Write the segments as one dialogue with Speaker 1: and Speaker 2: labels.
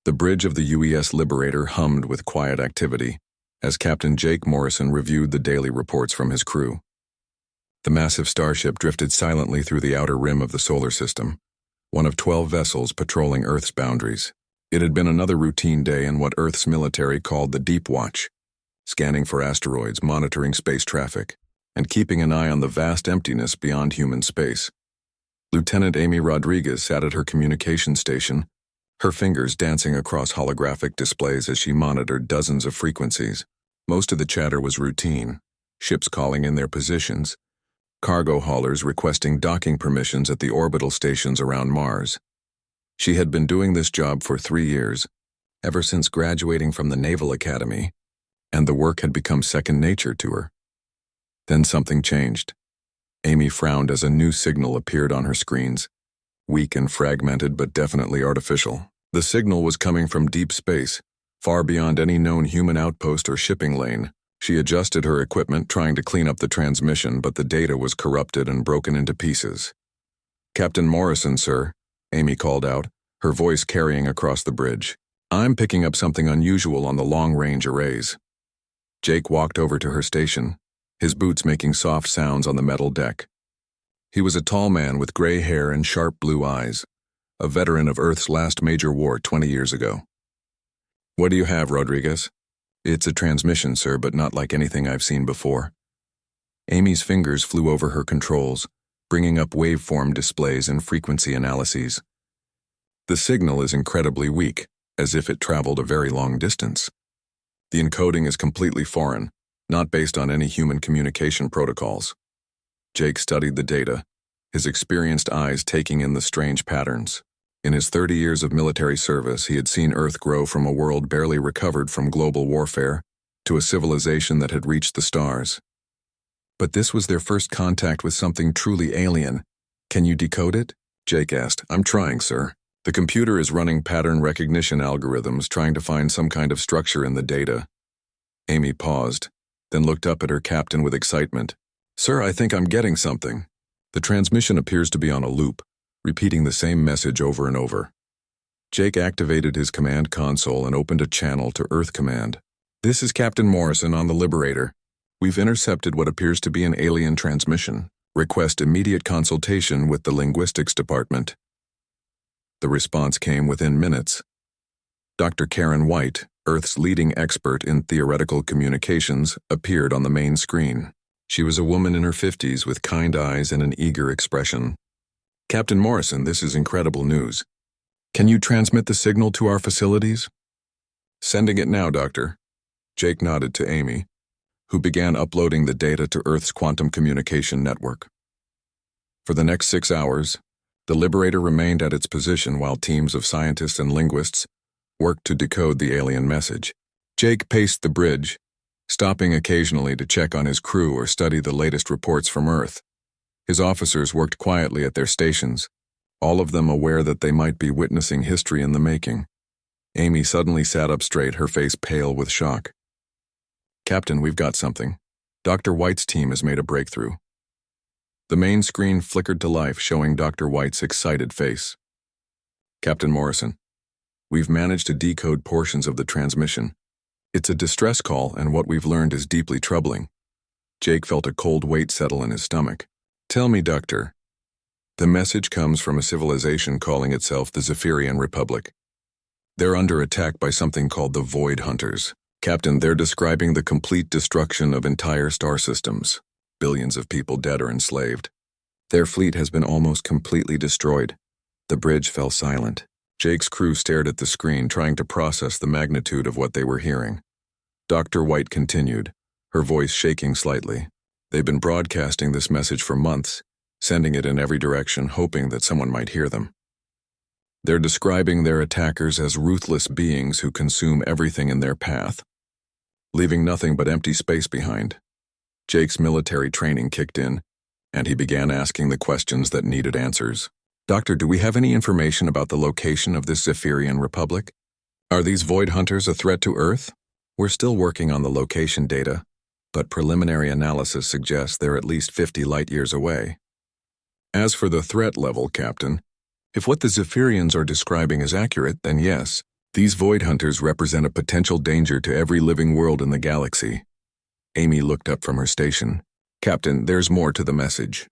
Speaker 1: The bridge of the UES Liberator hummed with quiet activity as Captain Jake Morrison reviewed the daily reports from his crew. The massive starship drifted silently through the outer rim of the solar system, one of 12 vessels patrolling Earth's boundaries. It had been another routine day in what Earth's military called the Deep Watch, scanning for asteroids, monitoring space traffic, and keeping an eye on the vast emptiness beyond human space. Lieutenant Amy Rodriguez sat at her communication station, her fingers dancing across holographic displays as she monitored dozens of frequencies. Most of the chatter was routine, ships calling in their positions, cargo haulers requesting docking permissions at the orbital stations around Mars. She had been doing this job for 3 years, ever since graduating from the Naval Academy, and the work had become second nature to her. Then something changed. Amy frowned as a new signal appeared on her screens, weak and fragmented but definitely artificial. The signal was coming from deep space, far beyond any known human outpost or shipping lane. She adjusted her equipment, trying to clean up the transmission, but the data was corrupted and broken into pieces. "Captain Morrison, sir," Amy called out, her voice carrying across the bridge. "I'm picking up something unusual on the long-range arrays." Jake walked over to her station, his boots making soft sounds on the metal deck. He was a tall man with gray hair and sharp blue eyes, a veteran of Earth's last major war 20 years ago. "What do you have, Rodriguez?" "It's a transmission, sir, but not like anything I've seen before." Amy's fingers flew over her controls, bringing up waveform displays and frequency analyses. The signal is incredibly weak, as if it traveled a very long distance. The encoding is completely foreign, not based on any human communication protocols. Jake studied the data, his experienced eyes taking in the strange patterns. In his 30 years of military service, he had seen Earth grow from a world barely recovered from global warfare to a civilization that had reached the stars. But this was their first contact with something truly alien. "Can you decode it?" Jake asked. "I'm trying, sir. The computer is running pattern recognition algorithms, trying to find some kind of structure in the data." Amy paused, then looked up at her captain with excitement. "Sir, I think I'm getting something." The transmission appears to be on a loop, repeating the same message over and over. Jake activated his command console and opened a channel to Earth Command. "This is Captain Morrison on the Liberator. We've intercepted what appears to be an alien transmission. Request immediate consultation with the linguistics department." The response came within minutes. Dr. Karen White, Earth's leading expert in theoretical communications, appeared on the main screen. She was a woman in her 50s with kind eyes and an eager expression. "Captain Morrison, this is incredible news. Can you transmit the signal to our facilities?" "Sending it now, Doctor." Jake nodded to Amy, who began uploading the data to Earth's quantum communication network. For the next 6 hours, the Liberator remained at its position while teams of scientists and linguists worked to decode the alien message. Jake paced the bridge, stopping occasionally to check on his crew or study the latest reports from Earth. His officers worked quietly at their stations, all of them aware that they might be witnessing history in the making. Amy suddenly sat up straight, her face pale with shock. "Captain, we've got something. Dr. White's team has made a breakthrough." The main screen flickered to life, showing Dr. White's excited face. "Captain Morrison, we've managed to decode portions of the transmission. It's a distress call, and what we've learned is deeply troubling." Jake felt a cold weight settle in his stomach. "Tell me, Doctor." "The message comes from a civilization calling itself the Zephyrian Republic. They're under attack by something called the Void Hunters. Captain, they're describing the complete destruction of entire star systems. Billions of people dead or enslaved. Their fleet has been almost completely destroyed." The bridge fell silent. Jake's crew stared at the screen, trying to process the magnitude of what they were hearing. Dr. White continued, her voice shaking slightly. "They've been broadcasting this message for months, sending it in every direction, hoping that someone might hear them. They're describing their attackers as ruthless beings who consume everything in their path, leaving nothing but empty space behind." Jake's military training kicked in, and he began asking the questions that needed answers. "Doctor, do we have any information about the location of this Zephyrian Republic? Are these Void Hunters a threat to Earth?" "We're still working on the location data, but preliminary analysis suggests they're at least 50 light-years away." "As for the threat level, Captain, if what the Zephyrians are describing is accurate, then yes, These void hunters represent a potential danger to every living world in the galaxy. Amy looked up from her station. Captain, there's more to the message.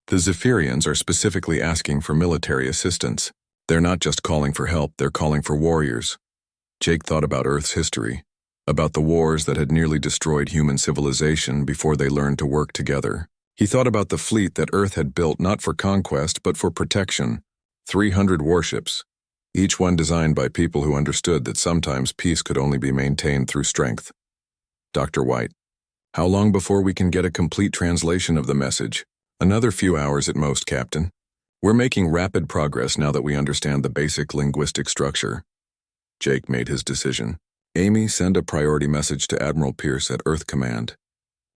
Speaker 1: The Zephyrians are specifically asking for military assistance. They're not just calling for help, they're calling for warriors. Jake thought about Earth's history, about the wars that had nearly destroyed human civilization before they learned to work together. He thought about the fleet that Earth had built not for conquest but for protection. 300 warships, each one designed by people who understood that sometimes peace could only be maintained through strength. Dr. White, how long before we can get a complete translation of the message? Another few hours at most, Captain. We're making rapid progress now that we understand the basic linguistic structure. Jake made his decision. Amy, send a priority message to Admiral Pierce at Earth Command.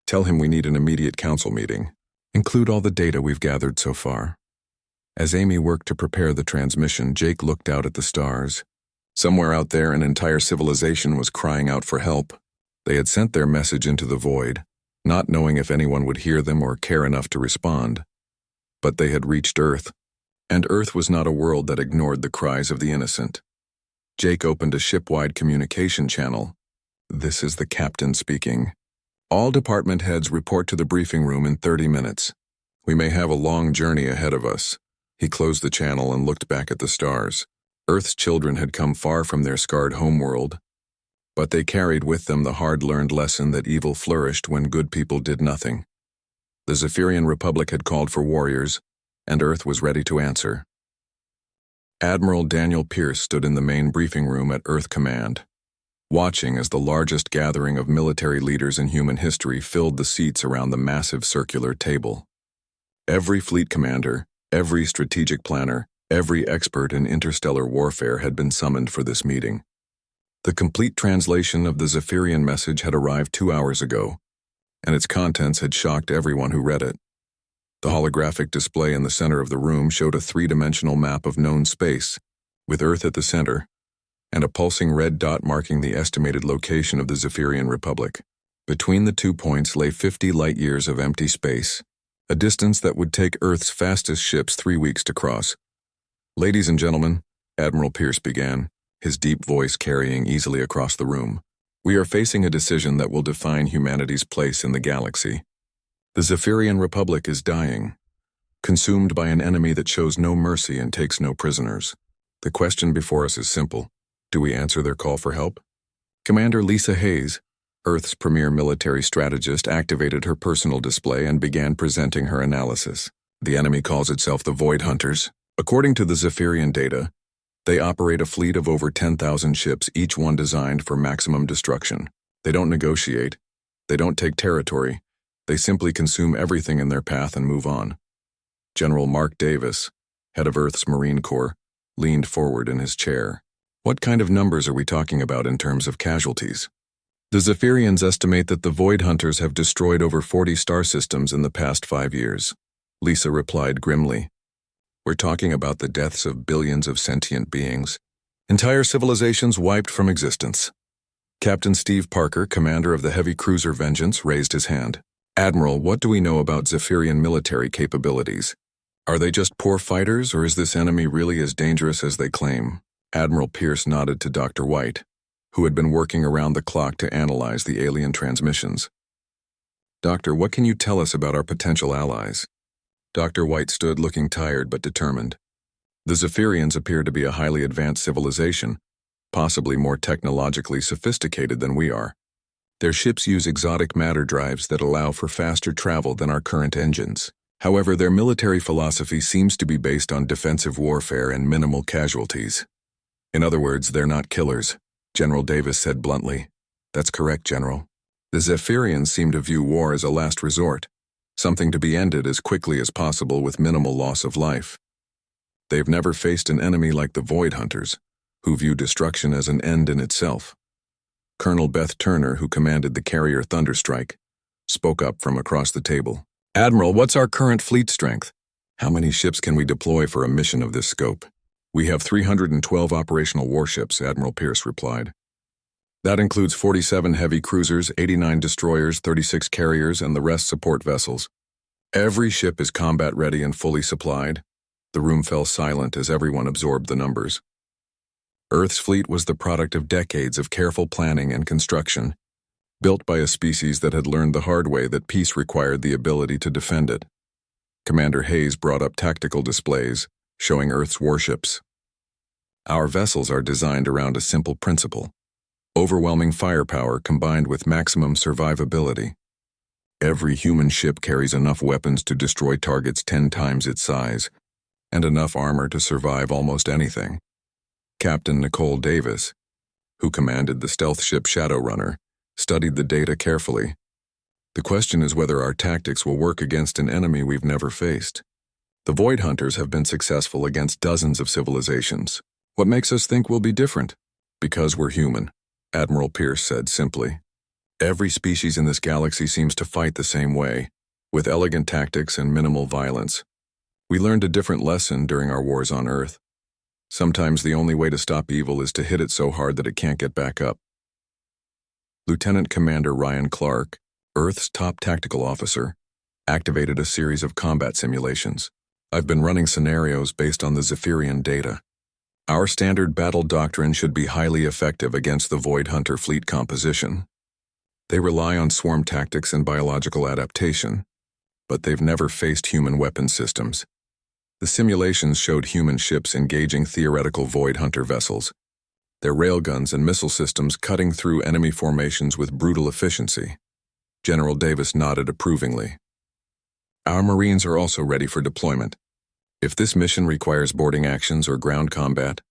Speaker 1: Tell him we need an immediate council meeting. Include all the data we've gathered so far. As Amy worked to prepare the transmission, Jake looked out at the stars. Somewhere out there, an entire civilization was crying out for help. They had sent their message into the void, not knowing if anyone would hear them or care enough to respond. But they had reached Earth, and Earth was not a world that ignored the cries of the innocent. Jake opened a ship-wide communication channel. This is the captain speaking. All department heads report to the briefing room in 30 minutes. We may have a long journey ahead of us. He closed the channel and looked back at the stars. Earth's children had come far from their scarred homeworld, but they carried with them the hard-learned lesson that evil flourished when good people did nothing. The Zephyrian Republic had called for warriors, and Earth was ready to answer. Admiral Daniel Pierce stood in the main briefing room at Earth Command, watching as the largest gathering of military leaders in human history filled the seats around the massive circular table. Every fleet commander, every strategic planner, every expert in interstellar warfare had been summoned for this meeting. The complete translation of the Zephyrian message had arrived 2 hours ago, and its contents had shocked everyone who read it. The holographic display in the center of the room showed a three-dimensional map of known space, with Earth at the center, and a pulsing red dot marking the estimated location of the Zephyrian Republic. Between the 2 points lay 50 light-years of empty space, a distance that would take Earth's fastest ships 3 weeks to cross. Ladies and gentlemen, Admiral Pierce began, his deep voice carrying easily across the room. We are facing a decision that will define humanity's place in the galaxy. The Zephyrian Republic is dying, consumed by an enemy that shows no mercy and takes no prisoners. The question before us is simple. Do we answer their call for help? Commander Lisa Hayes, Earth's premier military strategist, activated her personal display and began presenting her analysis. The enemy calls itself the Void Hunters. According to the Zephyrian data, they operate a fleet of over 10,000 ships, each one designed for maximum destruction. They don't negotiate. They don't take territory. They simply consume everything in their path and move on. General Mark Davis, head of Earth's Marine Corps, leaned forward in his chair. What kind of numbers are we talking about in terms of casualties? The Zephyrians estimate that the Void Hunters have destroyed over 40 star systems in the past 5 years. Lisa replied grimly. We're talking about the deaths of billions of sentient beings. Entire civilizations wiped from existence. Captain Steve Parker, commander of the heavy cruiser Vengeance, raised his hand. Admiral, what do we know about Zephyrian military capabilities? Are they just poor fighters, or is this enemy really as dangerous as they claim? Admiral Pierce nodded to Dr. White, who had been working around the clock to analyze the alien transmissions. Doctor, what can you tell us about our potential allies? Dr. White stood looking tired but determined. The Zephyrians appear to be a highly advanced civilization, possibly more technologically sophisticated than we are. Their ships use exotic matter drives that allow for faster travel than our current engines. However, their military philosophy seems to be based on defensive warfare and minimal casualties. In other words, they're not killers, General Davis said bluntly. That's correct, General. The Zephyrians seem to view war as a last resort, something to be ended as quickly as possible with minimal loss of life. They've never faced an enemy like the Void Hunters, who view destruction as an end in itself. Colonel Beth Turner, who commanded the carrier Thunderstrike, spoke up from across the table. Admiral, what's our current fleet strength? How many ships can we deploy for a mission of this scope? We have 312 operational warships, Admiral Pierce replied. That includes 47 heavy cruisers, 89 destroyers, 36 carriers, and the rest support vessels. Every ship is combat-ready and fully supplied. The room fell silent as everyone absorbed the numbers. Earth's fleet was the product of decades of careful planning and construction, built by a species that had learned the hard way that peace required the ability to defend it. Commander Hayes brought up tactical displays, showing Earth's warships. Our vessels are designed around a simple principle: overwhelming firepower combined with maximum survivability. Every human ship carries enough weapons to destroy targets 10 times its size, and enough armor to survive almost anything. Captain Nicole Davis, who commanded the stealth ship Shadowrunner, studied the data carefully. The question is whether our tactics will work against an enemy we've never faced. The Void Hunters have been successful against dozens of civilizations. What makes us think we'll be different? Because we're human, Admiral Pierce said simply. Every species in this galaxy seems to fight the same way, with elegant tactics and minimal violence. We learned a different lesson during our wars on Earth. Sometimes the only way to stop evil is to hit it so hard that it can't get back up. Lieutenant Commander Ryan Clark, Earth's top tactical officer, activated a series of combat simulations. I've been running scenarios based on the Zephyrian data. Our standard battle doctrine should be highly effective against the Void Hunter fleet composition. They rely on swarm tactics and biological adaptation, but they've never faced human weapon systems. The simulations showed human ships engaging theoretical Void Hunter vessels, their railguns and missile systems cutting through enemy formations with brutal efficiency. General Davis nodded approvingly. Our Marines are also ready for deployment. If this mission requires boarding actions or ground combat,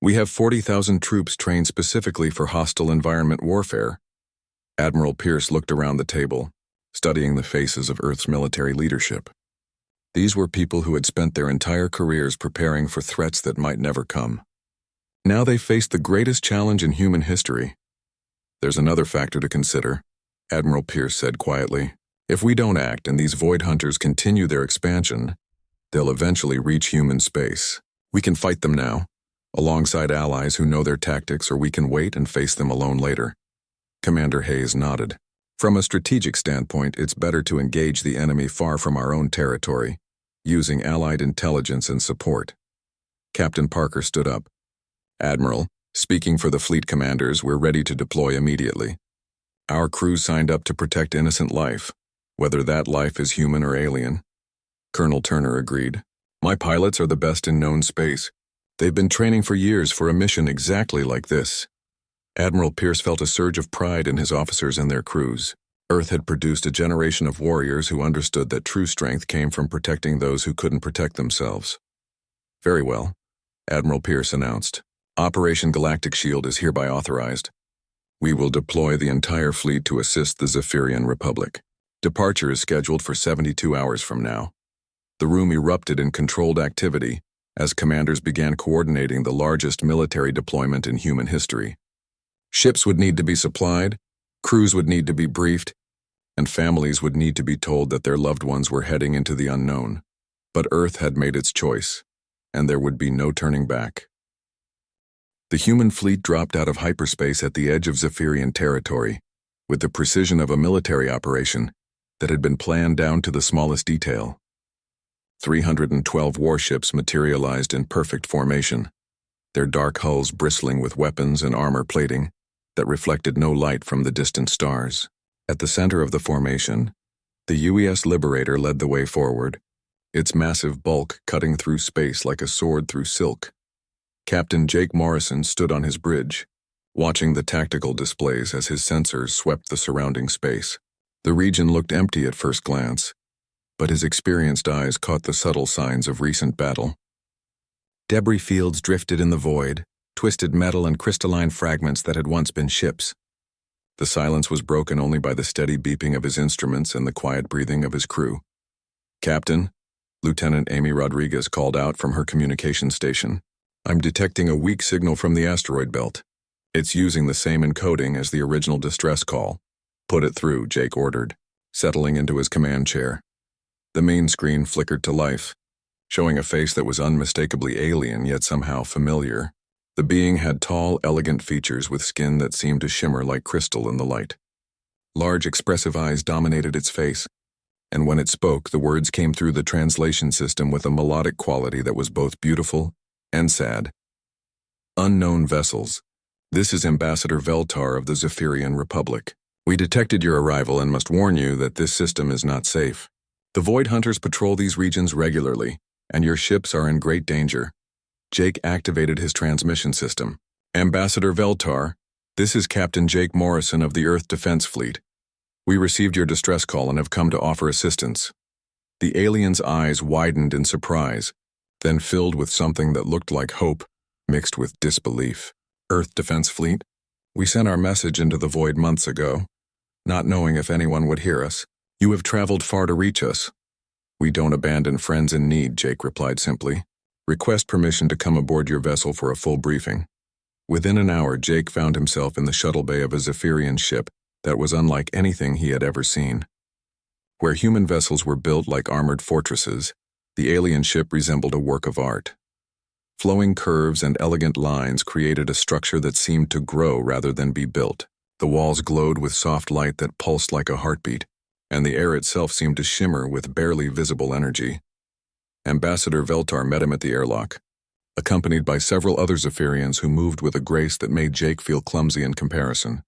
Speaker 1: we have 40,000 troops trained specifically for hostile environment warfare. Admiral Pierce looked around the table, studying the faces of Earth's military leadership. These were people who had spent their entire careers preparing for threats that might never come. Now they faced the greatest challenge in human history. There's another factor to consider, Admiral Pierce said quietly. If we don't act and these Void Hunters continue their expansion, they'll eventually reach human space. We can fight them now, alongside allies who know their tactics, or we can wait and face them alone later. Commander Hayes nodded. From a strategic standpoint, it's better to engage the enemy far from our own territory, using Allied intelligence and support. Captain Parker stood up. Admiral, speaking for the fleet commanders, we're ready to deploy immediately. Our crew signed up to protect innocent life, whether that life is human or alien. Colonel Turner agreed. My pilots are the best in known space. They've been training for years for a mission exactly like this. Admiral Pierce felt a surge of pride in his officers and their crews. Earth had produced a generation of warriors who understood that true strength came from protecting those who couldn't protect themselves. Very well, Admiral Pierce announced. Operation Galactic Shield is hereby authorized. We will deploy the entire fleet to assist the Zephyrian Republic. Departure is scheduled for 72 hours from now. The room erupted in controlled activity as commanders began coordinating the largest military deployment in human history. Ships would need to be supplied, crews would need to be briefed, and families would need to be told that their loved ones were heading into the unknown. But Earth had made its choice, and there would be no turning back. The human fleet dropped out of hyperspace at the edge of Zephyrian territory, with the precision of a military operation that had been planned down to the smallest detail. 312 warships materialized in perfect formation, their dark hulls bristling with weapons and armor plating that reflected no light from the distant stars. At the center of the formation, the UES Liberator led the way forward, its massive bulk cutting through space like a sword through silk. Captain Jake Morrison stood on his bridge, watching the tactical displays as his sensors swept the surrounding space. The region looked empty at first glance, but his experienced eyes caught the subtle signs of recent battle. Debris fields drifted in the void, twisted metal and crystalline fragments that had once been ships. The silence was broken only by the steady beeping of his instruments and the quiet breathing of his crew. Captain, Lieutenant Amy Rodriguez called out from her communication station. I'm detecting a weak signal from the asteroid belt. It's using the same encoding as the original distress call. Put it through, Jake ordered, settling into his command chair. The main screen flickered to life, showing a face that was unmistakably alien yet somehow familiar. The being had tall, elegant features with skin that seemed to shimmer like crystal in the light. Large, expressive eyes dominated its face, and when it spoke, the words came through the translation system with a melodic quality that was both beautiful and sad. Unknown vessels. This is Ambassador Veltar of the Zephyrian Republic. We detected your arrival and must warn you that this system is not safe. The Void Hunters patrol these regions regularly, and your ships are in great danger. Jake activated his transmission system. Ambassador Veltar, this is Captain Jake Morrison of the Earth Defense Fleet. We received your distress call and have come to offer assistance. The alien's eyes widened in surprise, then filled with something that looked like hope, mixed with disbelief. Earth Defense Fleet? We sent our message into the void months ago, not knowing if anyone would hear us. You have traveled far to reach us. We don't abandon friends in need, Jake replied simply. Request permission to come aboard your vessel for a full briefing. Within an hour, Jake found himself in the shuttle bay of a Zephyrian ship that was unlike anything he had ever seen. Where human vessels were built like armored fortresses, the alien ship resembled a work of art. Flowing curves and elegant lines created a structure that seemed to grow rather than be built. The walls glowed with soft light that pulsed like a heartbeat, and the air itself seemed to shimmer with barely visible energy. Ambassador Veltar met him at the airlock, accompanied by several other Zephyrians who moved with a grace that made Jake feel clumsy in comparison.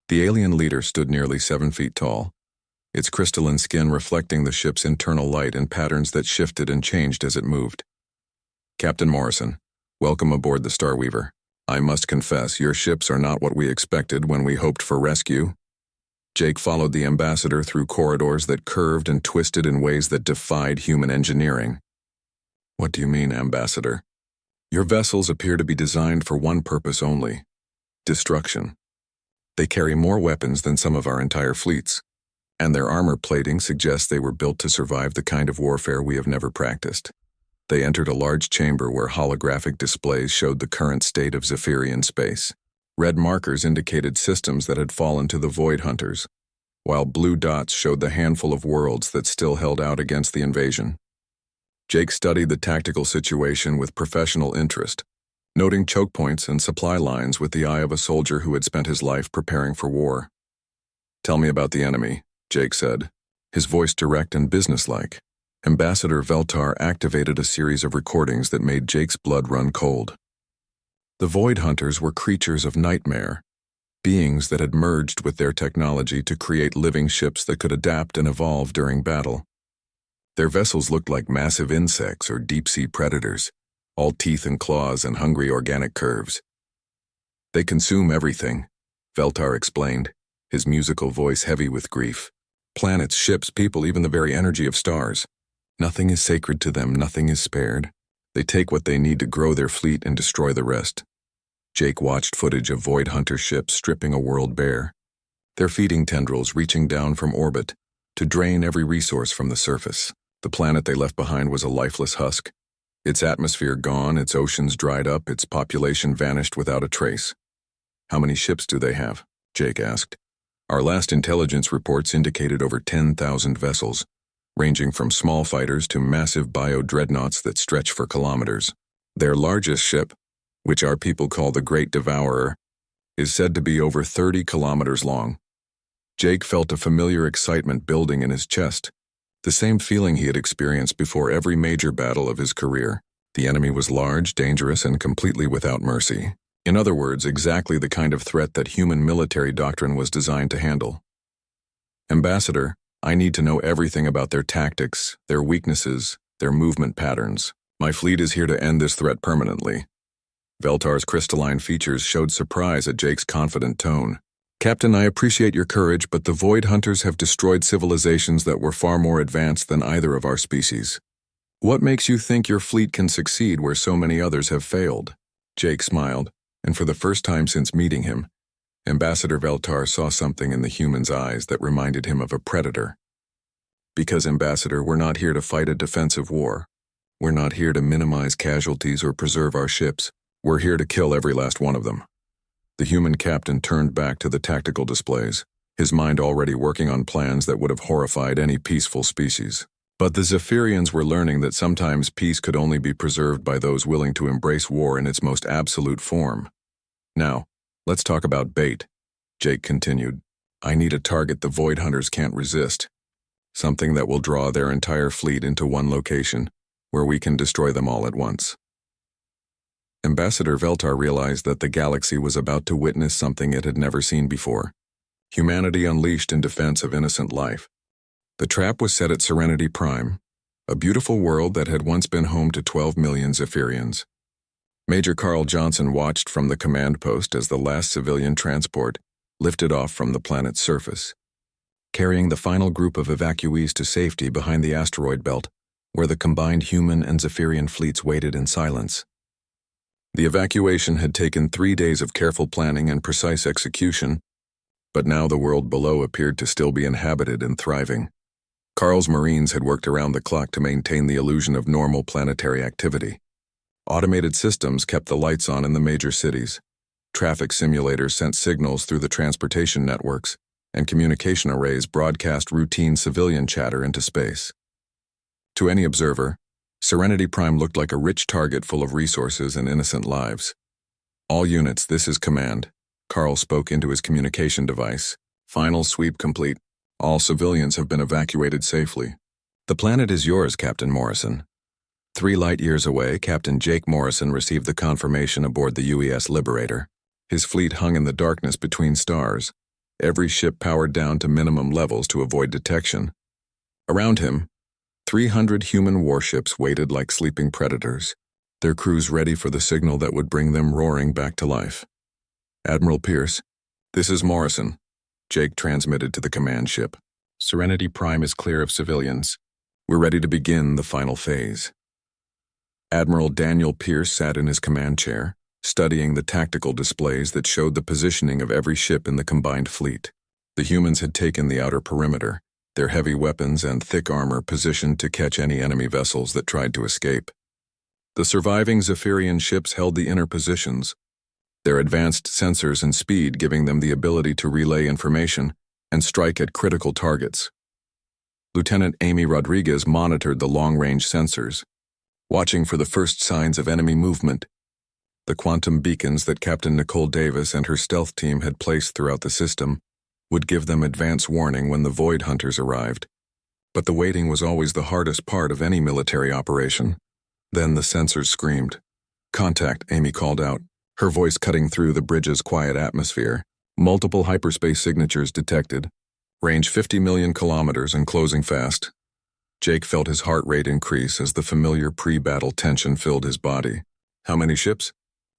Speaker 1: The alien leader stood nearly 7 feet tall, its crystalline skin reflecting the ship's internal light in patterns that shifted and changed as it moved. Captain Morrison, welcome aboard the Starweaver. I must confess, your ships are not what we expected when we hoped for rescue. Jake followed the ambassador through corridors that curved and twisted in ways that defied human engineering. What do you mean, Ambassador? Your vessels appear to be designed for one purpose only: destruction. They carry more weapons than some of our entire fleets, and their armor plating suggests they were built to survive the kind of warfare we have never practiced. They entered a large chamber where holographic displays showed the current state of Zephyrian space. Red markers indicated systems that had fallen to the Void Hunters, while blue dots showed the handful of worlds that still held out against the invasion. Jake studied the tactical situation with professional interest, noting choke points and supply lines with the eye of a soldier who had spent his life preparing for war. Tell me about the enemy, Jake said, his voice direct and businesslike. Ambassador Veltar activated a series of recordings that made Jake's blood run cold. The Void Hunters were creatures of nightmare, beings that had merged with their technology to create living ships that could adapt and evolve during battle. Their vessels looked like massive insects or deep-sea predators, all teeth and claws and hungry organic curves. They consume everything, Veltar explained, his musical voice heavy with grief. Planets, ships, people, even the very energy of stars. Nothing is sacred to them, nothing is spared. They take what they need to grow their fleet and destroy the rest. Jake watched footage of Void Hunter ships stripping a world bare, their feeding tendrils reaching down from orbit to drain every resource from the surface. The planet they left behind was a lifeless husk. Its atmosphere gone, its oceans dried up, its population vanished without a trace. How many ships do they have? Jake asked. Our last intelligence reports indicated over 10,000 vessels, ranging from small fighters to massive bio-dreadnoughts that stretch for kilometers. Their largest ship, which our people call the Great Devourer, is said to be over 30 kilometers long. Jake felt a familiar excitement building in his chest, the same feeling he had experienced before every major battle of his career. The enemy was large, dangerous, and completely without mercy. In other words, exactly the kind of threat that human military doctrine was designed to handle. Ambassador, I need to know everything about their tactics, their weaknesses, their movement patterns. My fleet is here to end this threat permanently. Veltar's crystalline features showed surprise at Jake's confident tone. Captain, I appreciate your courage, but the Void Hunters have destroyed civilizations that were far more advanced than either of our species. What makes you think your fleet can succeed where so many others have failed? Jake smiled, and for the first time since meeting him, Ambassador Veltar saw something in the human's eyes that reminded him of a predator. Because, Ambassador, we're not here to fight a defensive war. We're not here to minimize casualties or preserve our ships. We're here to kill every last one of them. The human captain turned back to the tactical displays, his mind already working on plans that would have horrified any peaceful species. But the Zephyrians were learning that sometimes peace could only be preserved by those willing to embrace war in its most absolute form. Now, let's talk about bait, Jake continued. I need a target the Void Hunters can't resist. Something that will draw their entire fleet into one location, where we can destroy them all at once. Ambassador Veltar realized that the galaxy was about to witness something it had never seen before. Humanity unleashed in defense of innocent life. The trap was set at Serenity Prime, a beautiful world that had once been home to 12 million Zephyrians. Major Carl Johnson watched from the command post as the last civilian transport lifted off from the planet's surface, carrying the final group of evacuees to safety behind the asteroid belt, where the combined human and Zephyrian fleets waited in silence. The evacuation had taken 3 days of careful planning and precise execution, but now the world below appeared to still be inhabited and thriving. Carl's Marines had worked around the clock to maintain the illusion of normal planetary activity. Automated systems kept the lights on in the major cities. Traffic simulators sent signals through the transportation networks, and communication arrays broadcast routine civilian chatter into space. To any observer, Serenity Prime looked like a rich target full of resources and innocent lives. "All units, this is command." Carl spoke into his communication device. "Final sweep complete. All civilians have been evacuated safely. The planet is yours, Captain Morrison." 3 light years away, Captain Jake Morrison received the confirmation aboard the UES Liberator. His fleet hung in the darkness between stars, every ship powered down to minimum levels to avoid detection. Around him, 300 human warships waited like sleeping predators, their crews ready for the signal that would bring them roaring back to life. "Admiral Pierce, this is Morrison," Jake transmitted to the command ship. "Serenity Prime is clear of civilians. We're ready to begin the final phase." Admiral Daniel Pierce sat in his command chair, studying the tactical displays that showed the positioning of every ship in the combined fleet. The humans had taken the outer perimeter, their heavy weapons and thick armor positioned to catch any enemy vessels that tried to escape. The surviving Zephyrian ships held the inner positions, their advanced sensors and speed giving them the ability to relay information and strike at critical targets. Lieutenant Amy Rodriguez monitored the long-range sensors, watching for the first signs of enemy movement. The quantum beacons that Captain Nicole Davis and her stealth team had placed throughout the system would give them advance warning when the Void Hunters arrived. But the waiting was always the hardest part of any military operation. Then the sensors screamed. "Contact," Amy called out, her voice cutting through the bridge's quiet atmosphere. Multiple hyperspace signatures detected. Range 50 million kilometers and closing fast. Jake felt his heart rate increase as the familiar pre-battle tension filled his body. "How many ships?"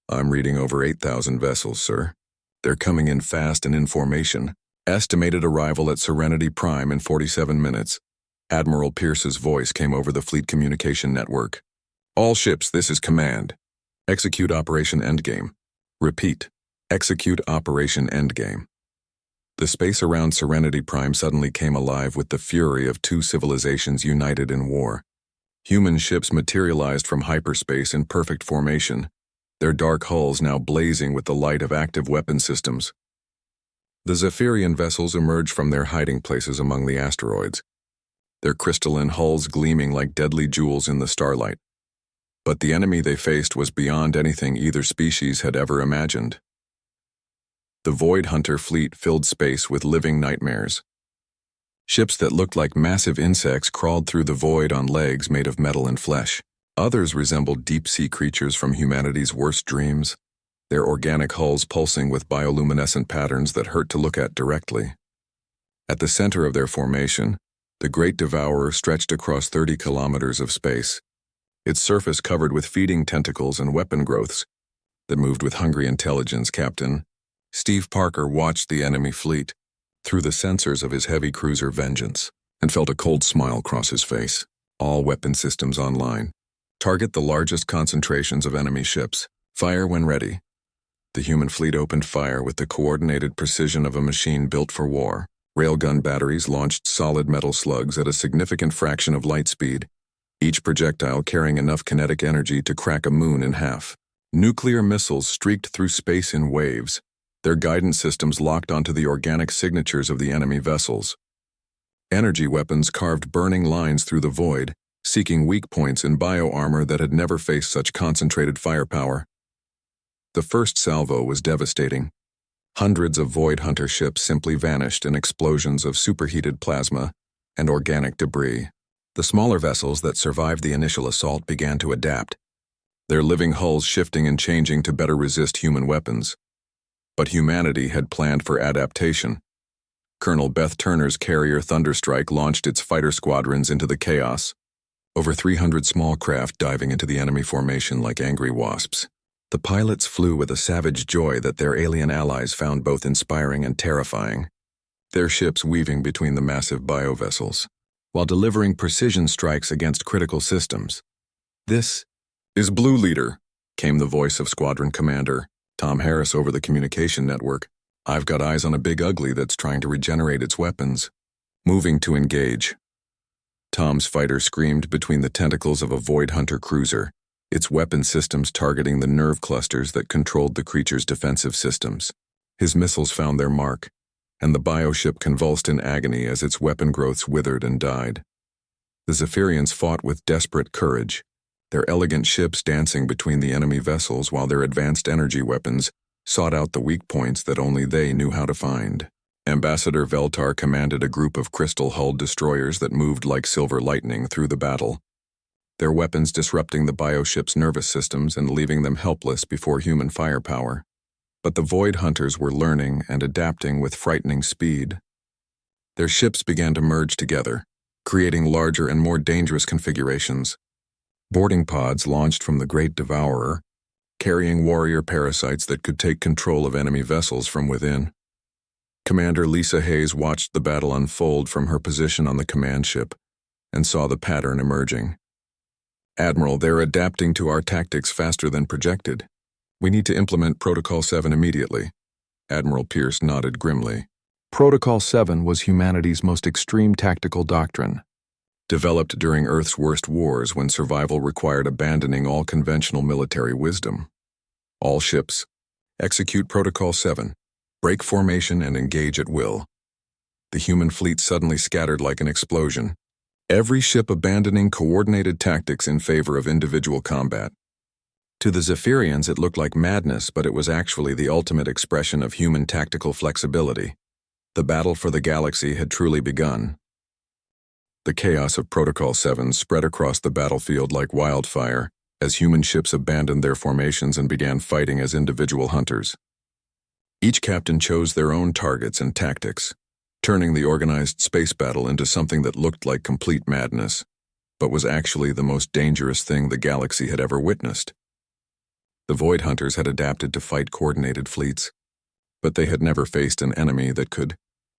Speaker 1: "I'm reading over 8,000 vessels, sir. They're coming in fast and in formation. Estimated arrival at Serenity Prime in 47 minutes. Admiral Pierce's voice came over the fleet communication network. "All ships, this is command. Execute Operation Endgame. Repeat. Execute Operation Endgame." The space around Serenity Prime suddenly came alive with the fury of 2 civilizations united in war. Human ships materialized from hyperspace in perfect formation, their dark hulls now blazing with the light of active weapon systems. The Zephyrian vessels emerged from their hiding places among the asteroids, their crystalline hulls gleaming like deadly jewels in the starlight. But the enemy they faced was beyond anything either species had ever imagined. The Void Hunter fleet filled space with living nightmares. Ships that looked like massive insects crawled through the void on legs made of metal and flesh. Others resembled deep-sea creatures from humanity's worst dreams, their organic hulls pulsing with bioluminescent patterns that hurt to look at directly. At the center of their formation, the Great Devourer stretched across 30 kilometers of space, its surface covered with feeding tentacles and weapon growths that moved with hungry intelligence. Captain Steve Parker watched the enemy fleet through the sensors of his heavy cruiser Vengeance and felt a cold smile cross his face. All weapon systems online. Target the largest concentrations of enemy ships. Fire when ready. The human fleet opened fire with the coordinated precision of a machine built for war. Railgun batteries launched solid metal slugs at a significant fraction of light speed, each projectile carrying enough kinetic energy to crack a moon in half. Nuclear missiles streaked through space in waves, their guidance systems locked onto the organic signatures of the enemy vessels. Energy weapons carved burning lines through the void, seeking weak points in bioarmor that had never faced such concentrated firepower. The first salvo was devastating. Hundreds of Void Hunter ships simply vanished in explosions of superheated plasma and organic debris. The smaller vessels that survived the initial assault began to adapt, their living hulls shifting and changing to better resist human weapons. But humanity had planned for adaptation. Colonel Beth Turner's carrier Thunderstrike launched its fighter squadrons into the chaos, over 300 small craft diving into the enemy formation like angry wasps. The pilots flew with a savage joy that their alien allies found both inspiring and terrifying, their ships weaving between the massive biovessels, while delivering precision strikes against critical systems. "This is Blue Leader," came the voice of Squadron Commander Tom Harris over the communication network. "I've got eyes on a big ugly that's trying to regenerate its weapons. Moving to engage." Tom's fighter screamed between the tentacles of a Void Hunter cruiser, its weapon systems targeting the nerve clusters that controlled the creature's defensive systems. His missiles found their mark, and the bioship convulsed in agony as its weapon growths withered and died. The Zephyrians fought with desperate courage, their elegant ships dancing between the enemy vessels while their advanced energy weapons sought out the weak points that only they knew how to find. Ambassador Veltar commanded a group of crystal-hulled destroyers that moved like silver lightning through the battle, their weapons disrupting the bioship's nervous systems and leaving them helpless before human firepower. But the Void Hunters were learning and adapting with frightening speed. Their ships began to merge together, creating larger and more dangerous configurations. Boarding pods launched from the Great Devourer, carrying warrior parasites that could take control of enemy vessels from within. Commander Lisa Hayes watched the battle unfold from her position on the command ship and saw the pattern emerging. "Admiral, they're adapting to our tactics faster than projected. We need to implement Protocol 7 immediately." Admiral Pierce nodded grimly. Protocol 7 was humanity's most extreme tactical doctrine, developed during Earth's worst wars when survival required abandoning all conventional military wisdom. "All ships, execute Protocol 7. Break formation and engage at will." The human fleet suddenly scattered like an explosion, every ship abandoning coordinated tactics in favor of individual combat. To the Zephyrians it looked like madness, but it was actually the ultimate expression of human tactical flexibility. The battle for the galaxy had truly begun. The chaos of Protocol 7 spread across the battlefield like wildfire as human ships abandoned their formations and began fighting as individual hunters. Each captain chose their own targets and tactics, turning the organized space battle into something that looked like complete madness, but was actually the most dangerous thing the galaxy had ever witnessed. The Void Hunters had adapted to fight coordinated fleets, but they had never faced an enemy that could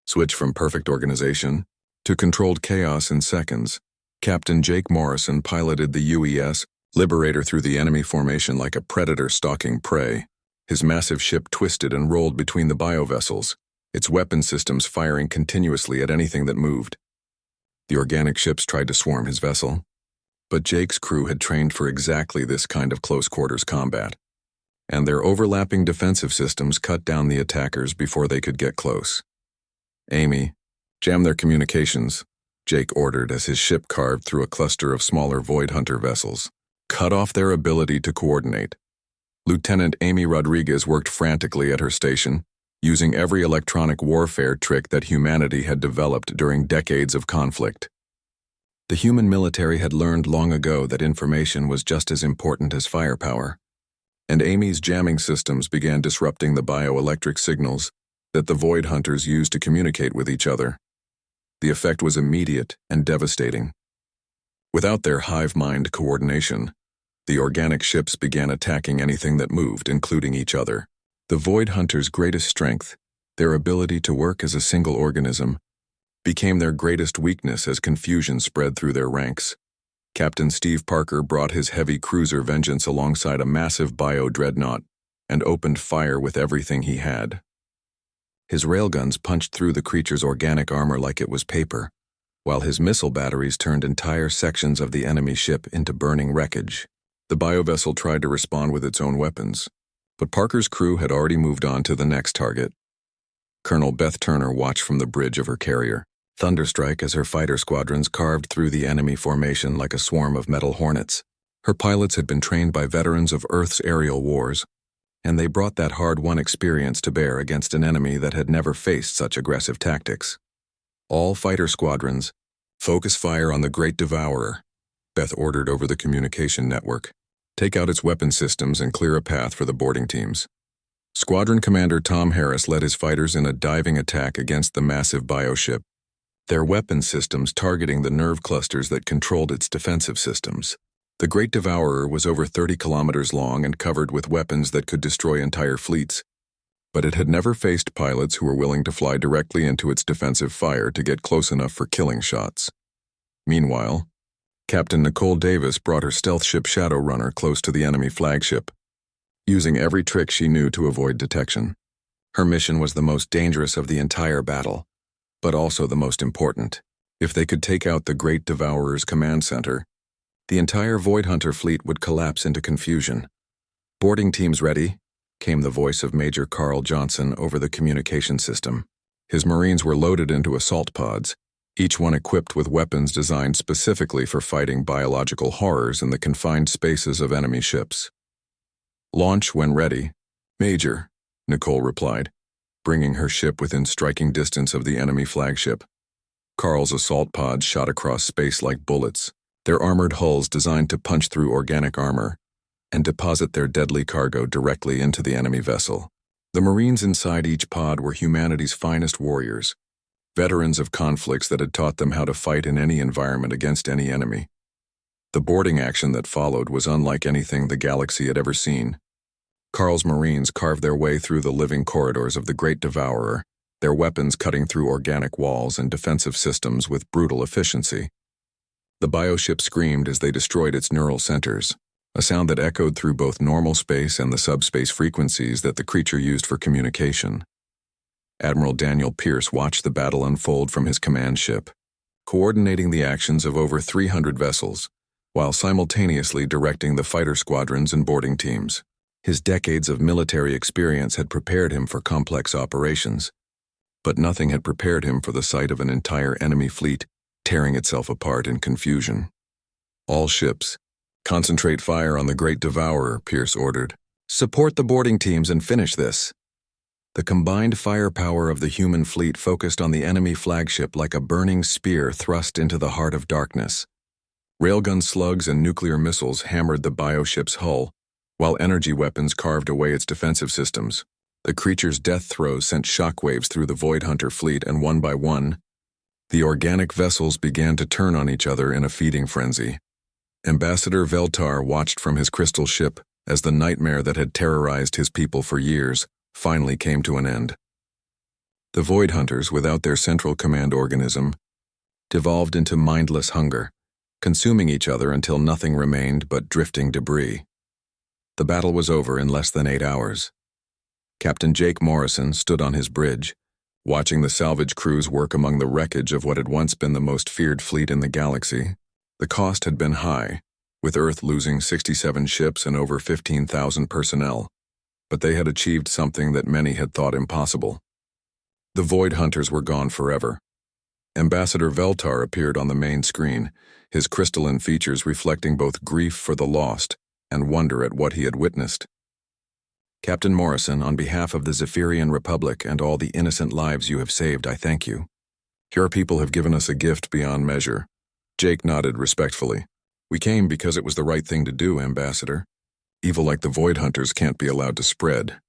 Speaker 1: switch from perfect organization to controlled chaos in seconds. Captain Jake Morrison piloted the UES Liberator through the enemy formation like a predator stalking prey. His massive ship twisted and rolled between the biovessels, its weapon systems firing continuously at anything that moved. The organic ships tried to swarm his vessel, but Jake's crew had trained for exactly this kind of close-quarters combat, and their overlapping defensive systems cut down the attackers before they could get close. "Amy, jam their communications," Jake ordered as his ship carved through a cluster of smaller Void Hunter vessels. "Cut off their ability to coordinate." Lieutenant Amy Rodriguez worked frantically at her station, using every electronic warfare trick that humanity had developed during decades of conflict. The human military had learned long ago that information was just as important as firepower, and Amy's jamming systems began disrupting the bioelectric signals that the Void Hunters used to communicate with each other. The effect was immediate and devastating. Without their hive mind coordination, the organic ships began attacking anything that moved, including each other. The Void Hunters' greatest strength, their ability to work as a single organism, became their greatest weakness as confusion spread through their ranks. Captain Steve Parker brought his heavy cruiser Vengeance alongside a massive bio-dreadnought and opened fire with everything he had. His railguns punched through the creature's organic armor like it was paper, while his missile batteries turned entire sections of the enemy ship into burning wreckage. The biovessel tried to respond with its own weapons, but Parker's crew had already moved on to the next target. Colonel Beth Turner watched from the bridge of her carrier, Thunderstrike, as her fighter squadrons carved through the enemy formation like a swarm of metal hornets. Her pilots had been trained by veterans of Earth's aerial wars, and they brought that hard-won experience to bear against an enemy that had never faced such aggressive tactics. "All fighter squadrons, focus fire on the Great Devourer," Beth ordered over the communication network. take out its weapon systems, and clear a path for the boarding teams. Squadron Commander Tom Harris led his fighters in a diving attack against the massive bioship, their weapon systems targeting the nerve clusters that controlled its defensive systems. The Great Devourer was over 30 kilometers long and covered with weapons that could destroy entire fleets, but it had never faced pilots who were willing to fly directly into its defensive fire to get close enough for killing shots. Meanwhile, Captain Nicole Davis brought her stealth ship Shadowrunner close to the enemy flagship, using every trick she knew to avoid detection. Her mission was the most dangerous of the entire battle, but also the most important. If they could take out the Great Devourer's command center, the entire Void Hunter fleet would collapse into confusion. "Boarding teams ready," came the voice of Major Carl Johnson over the communication system. His Marines were loaded into assault pods, each one equipped with weapons designed specifically for fighting biological horrors in the confined spaces of enemy ships. "Launch when ready, Major," Nicole replied, bringing her ship within striking distance of the enemy flagship. Carl's assault pods shot across space like bullets, their armored hulls designed to punch through organic armor and deposit their deadly cargo directly into the enemy vessel. The Marines inside each pod were humanity's finest warriors, veterans of conflicts that had taught them how to fight in any environment against any enemy. The boarding action that followed was unlike anything the galaxy had ever seen. Carl's Marines carved their way through the living corridors of the Great Devourer, their weapons cutting through organic walls and defensive systems with brutal efficiency. The bioship screamed as they destroyed its neural centers, a sound that echoed through both normal space and the subspace frequencies that the creature used for communication. Admiral Daniel Pierce watched the battle unfold from his command ship, coordinating the actions of over 300 vessels, while simultaneously directing the fighter squadrons and boarding teams. His decades of military experience had prepared him for complex operations, but nothing had prepared him for the sight of an entire enemy fleet tearing itself apart in confusion. "All ships, concentrate fire on the Great Devourer," Pierce ordered. "Support the boarding teams and finish this." The combined firepower of the human fleet focused on the enemy flagship like a burning spear thrust into the heart of darkness. Railgun slugs and nuclear missiles hammered the bioship's hull, while energy weapons carved away its defensive systems. The creature's death throes sent shockwaves through the Void Hunter fleet, and one by one, the organic vessels began to turn on each other in a feeding frenzy. Ambassador Veltar watched from his crystal ship as the nightmare that had terrorized his people for years finally came to an end. The Void Hunters, without their central command organism, devolved into mindless hunger, consuming each other until nothing remained but drifting debris. The battle was over in less than 8 hours. Captain Jake Morrison stood on his bridge, watching the salvage crews work among the wreckage of what had once been the most feared fleet in the galaxy. The cost had been high, with Earth losing 67 ships and over 15,000 personnel, but they had achieved something that many had thought impossible. The Void Hunters were gone forever. Ambassador Veltar appeared on the main screen, his crystalline features reflecting both grief for the lost and wonder at what he had witnessed. "Captain Morrison, on behalf of the Zephyrian Republic and all the innocent lives you have saved, I thank you. Your people have given us a gift beyond measure." Jake nodded respectfully. "We came because it was the right thing to do, Ambassador. Evil like the Void Hunters can't be allowed to spread."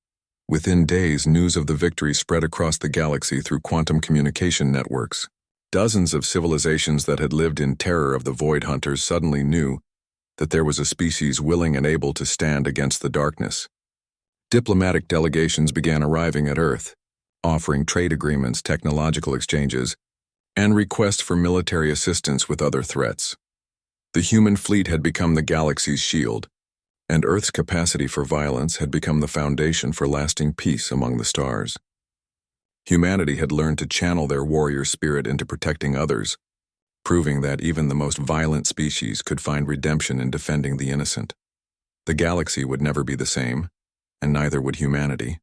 Speaker 1: Within days, news of the victory spread across the galaxy through quantum communication networks. Dozens of civilizations that had lived in terror of the Void Hunters suddenly knew that there was a species willing and able to stand against the darkness. Diplomatic delegations began arriving at Earth, offering trade agreements, technological exchanges, and requests for military assistance with other threats. The human fleet had become the galaxy's shield, and Earth's capacity for violence had become the foundation for lasting peace among the stars. Humanity had learned to channel their warrior spirit into protecting others, proving that even the most violent species could find redemption in defending the innocent. The galaxy would never be the same, and neither would humanity.